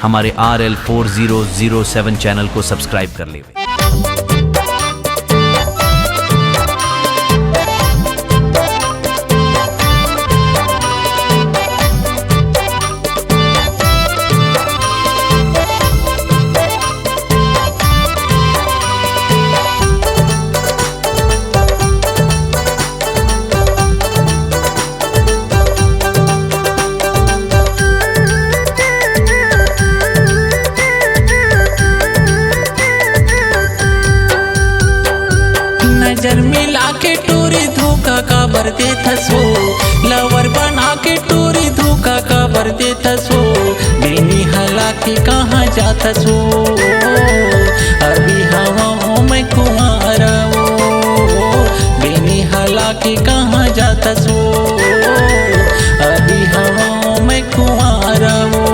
हमारे RL4007 channel को subscribe कर लेवे। नजर मिला के टोरी धोखा का बर देता सो, लवर बना के टोरी धोखा का बर देता सो, बेनी हालांकि कहाँ जाता सो, अभी हवाओं में कुंवारा वो, बेनी हालांकि कहाँ जाता सो, अभी हवाओं में कुंवारा वो।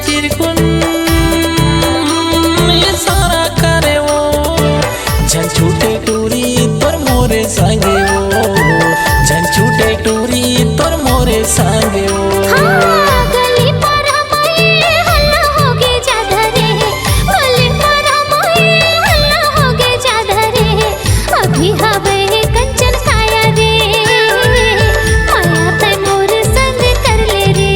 चिरकुन सारा करे वो, झन छूटे टूरी तोर मोरे संगे वो, झन छूटे टूरी तोर मोरे संगे वो। गली पर हल्ला हो गे जाधा रे, गली पर हल्ला हो गे जाधा रे, अभी हवे कंचन काया रे, माया ते मोर संग कर ले रे।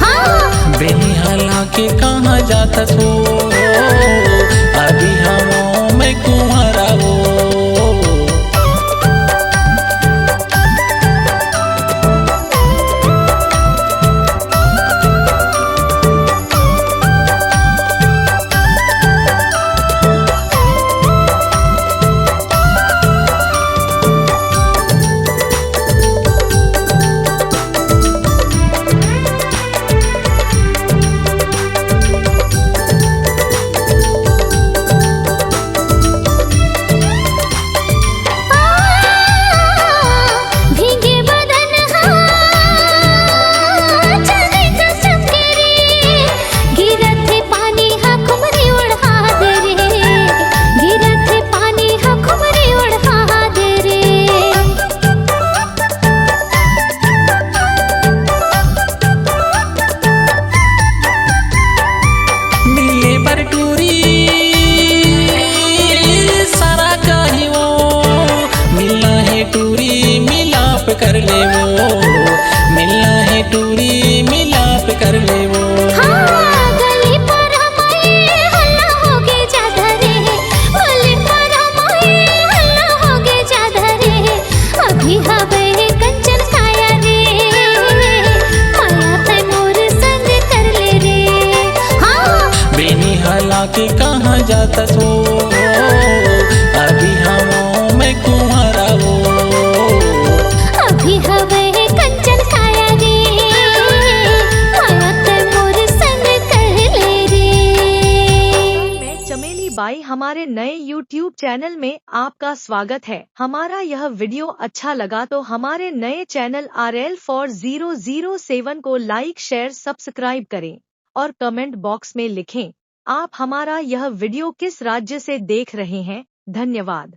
हाँ बेनी हालांकि कहाँ जाता सो, अभी हवाओं में कुंवारा वो। कर ले वो, मिलना है टूरी मिलाप कर ले वो। हाँ गली पर हल्ला हो गे जाधा रे, गली पर हल्ला हो गे जाधा रे, अभी हवे कंचन काया रे, माया ते मोर संग कर ले रे। हाँ बेनी हालांकि कहाँ जाता सो, अभी हवाओं में कुंवारा वो, अभी हवे कंचन काया रे, माया ते मोर संग कर ले रे। मैं चमेली बाई, हमारे नए YouTube चैनल में आपका स्वागत है। हमारा यह वीडियो अच्छा लगा तो हमारे नए चैनल RL4007 को लाइक शेयर सब्सक्राइब करें और कमेंट बॉक्स में लिखें आप हमारा यह वीडियो किस राज्य से देख रहे हैं। धन्यवाद।